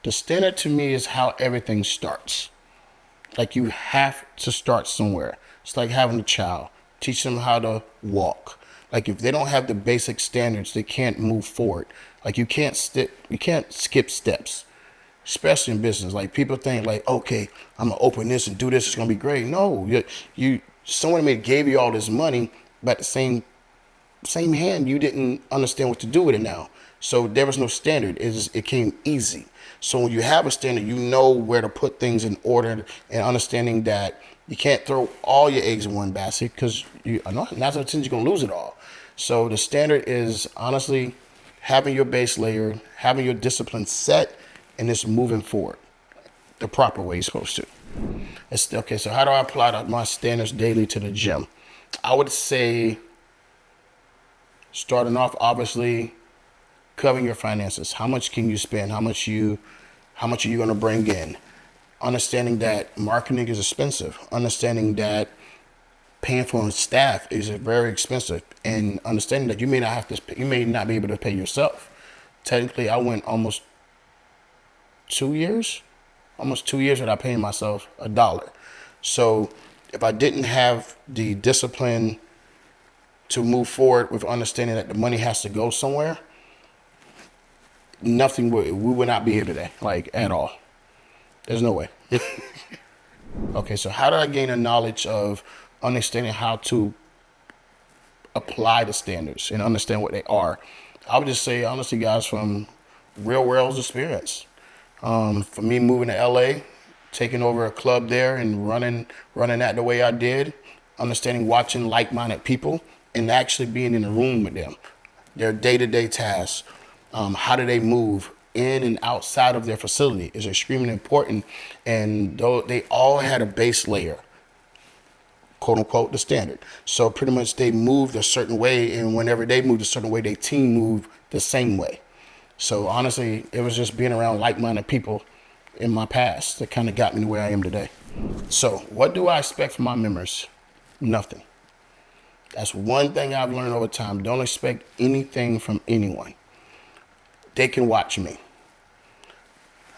The standard to me is how everything starts. Like you have to start somewhere. It's like having a child. Teach them how to walk. Like if they don't have the basic standards, they can't move forward. Like you can't skip steps, especially in business. Like people think like, okay, I'm gonna open this and do this. It's gonna be great. No, someone may gave you all this money, but at the same hand, you didn't understand what to do with it now. So there was no standard. It came easy. So when you have a standard, you know where to put things in order and understanding that you can't throw all your eggs in one basket because you not times you're gonna lose it all. So the standard is honestly having your base layer, having your discipline set, and just moving forward the proper way you're supposed to. Okay, so how do I apply my standards daily to the gym? I would say starting off, obviously, covering your finances. How much can you spend? How much are you going to bring in? Understanding that marketing is expensive. Understanding that paying for staff is very expensive, and understanding that you may not be able to pay yourself. Technically, I went almost 2 years without paying myself a dollar. So if I didn't have the discipline to move forward with understanding that the money has to go somewhere, we would not be here today, like at all. There's no way. Okay, so how do I gain a knowledge of understanding how to apply the standards and understand what they are? I would just say, honestly, guys, from real world experience. For me, moving to LA, taking over a club there and running that the way I did, understanding, watching like-minded people, and actually being in the room with them, their day-to-day tasks, how do they move in and outside of their facility is extremely important. And though they all had a base layer, quote unquote, the standard. So pretty much they moved a certain way, and whenever they moved a certain way, their team moved the same way. So honestly, it was just being around like-minded people in my past that kind of got me to where I am today. So what do I expect from my members? Nothing. That's one thing I've learned over time. Don't expect anything from anyone. They can watch me.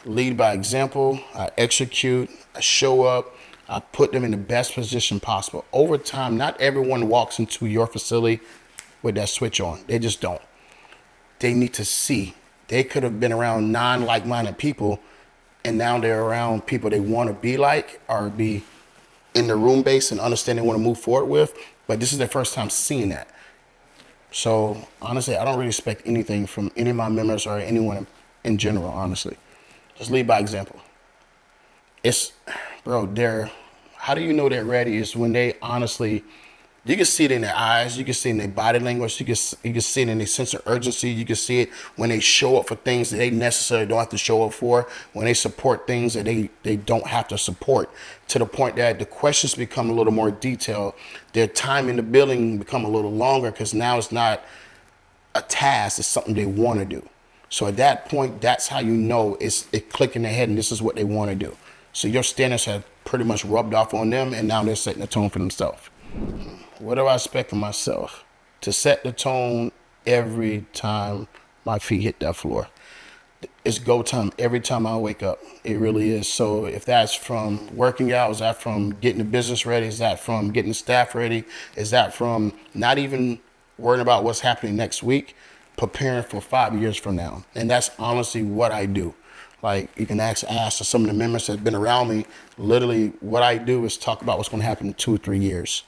Lead by example. I execute. I show up. I put them in the best position possible. Over time, not everyone walks into your facility with that switch on. They just don't. They need to see. They could have been around non-like-minded people, and now they're around people they want to be like or be in the room base and understand they want to move forward with. But this is their first time seeing that. So honestly, I don't really expect anything from any of my members or anyone in general, honestly. Just lead by example. How do you know they're ready is when they honestly, you can see it in their eyes, you can see it in their body language, you can see it in their sense of urgency, you can see it when they show up for things that they necessarily don't have to show up for, when they support things that they don't have to support, to the point that the questions become a little more detailed, their time in the building become a little longer because now it's not a task, it's something they want to do. So at that point, that's how you know it clicked in their head and this is what they want to do. So your standards have pretty much rubbed off on them and now they're setting the tone for themselves. What do I expect from myself? To set the tone every time my feet hit that floor. It's go time every time I wake up. It really is. So if that's from working out, is that from getting the business ready? Is that from getting the staff ready? Is that from not even worrying about what's happening next week? Preparing for 5 years from now. And that's honestly what I do. Like you can ask some of the members that have been around me, literally what I do is talk about what's going to happen in 2 or 3 years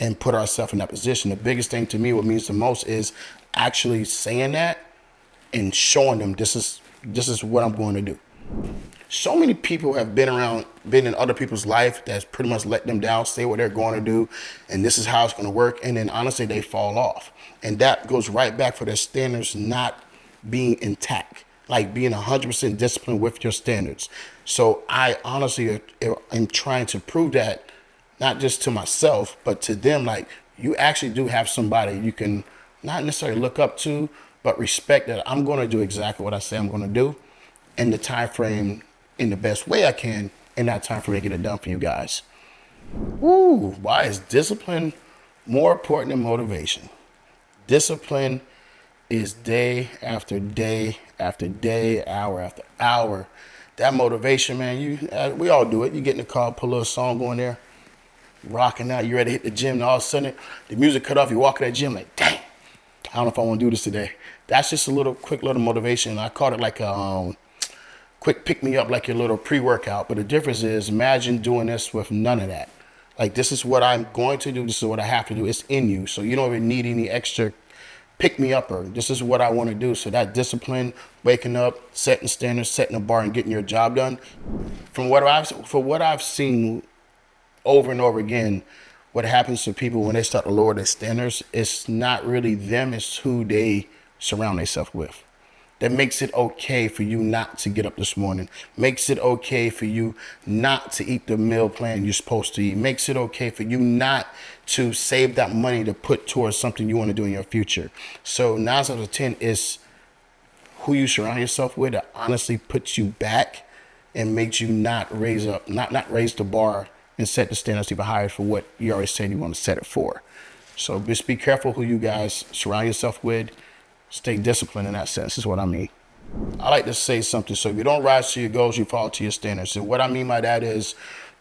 and put ourselves in that position. The biggest thing to me, what means the most is actually saying that and showing them this is what I'm going to do. So many people have been in other people's life that's pretty much let them down, say what they're going to do, and this is how it's going to work. And then honestly, they fall off. And that goes right back for their standards not being intact, like being 100% disciplined with your standards. So I honestly am trying to prove that not just to myself, but to them, like you actually do have somebody you can not necessarily look up to, but respect that I'm going to do exactly what I say I'm going to do in the time frame in the best way I can in that time frame to get it done for you guys. Woo, why is discipline more important than motivation? Discipline is day after day after day, hour after hour, that motivation, man. We all do it. You get in the car, put a little song on there, rocking out. You ready to hit the gym, and all of a sudden the music cut off. You walk in that gym like, dang, I don't know if I want to do this today. That's just a little quick little motivation. I call it like a quick pick me up, like your little pre-workout. But the difference is, imagine doing this with none of that. Like, this is what I'm going to do. This is what I have to do. It's in you. So you don't even need any extra pick me up, or this is what I want to do. So that discipline, waking up, setting standards, setting a bar, and getting your job done. For what I've seen over and over again, what happens to people when they start to lower their standards, it's not really them, it's who they surround themselves with. That makes it okay for you not to get up this morning. Makes it okay for you not to eat the meal plan you're supposed to eat. Makes it okay for you not to save that money to put towards something you want to do in your future. So 9 out of 10 is who you surround yourself with that honestly puts you back and makes you not raise the bar and set the standards even higher for what you already said you want to set it for. So just be careful who you guys surround yourself with. Stay disciplined in that sense is what I mean. I like to say something. So if you don't rise to your goals, you fall to your standards. And what I mean by that is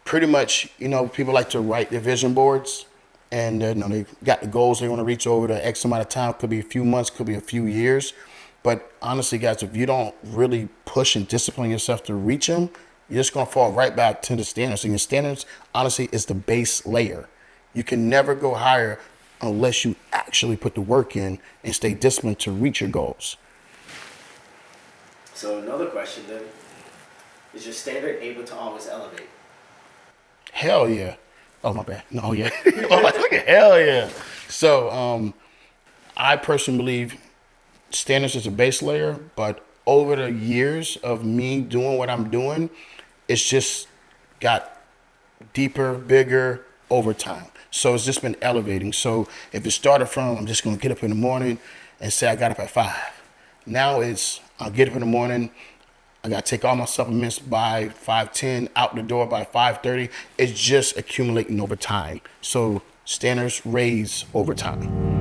pretty much, people like to write their vision boards, and they got the goals they want to reach over the X amount of time. Could be a few months, could be a few years. But honestly, guys, if you don't really push and discipline yourself to reach them, you're just going to fall right back to the standards. And your standards, honestly, is the base layer. You can never go higher unless you actually put the work in and stay disciplined to reach your goals. So another question then, is your standard able to always elevate? Hell yeah. Oh, my bad. No, yeah. I'm like, look at hell yeah. So I personally believe standards is a base layer, but over the years of me doing what I'm doing, it's just got deeper, bigger over time. So it's just been elevating. So if it started from, I'm just going to get up in the morning and say I got up at 5. Now it's, I'll get up in the morning, I got to take all my supplements by 5:10, out the door by 5:30. It's just accumulating over time. So standards raise over time.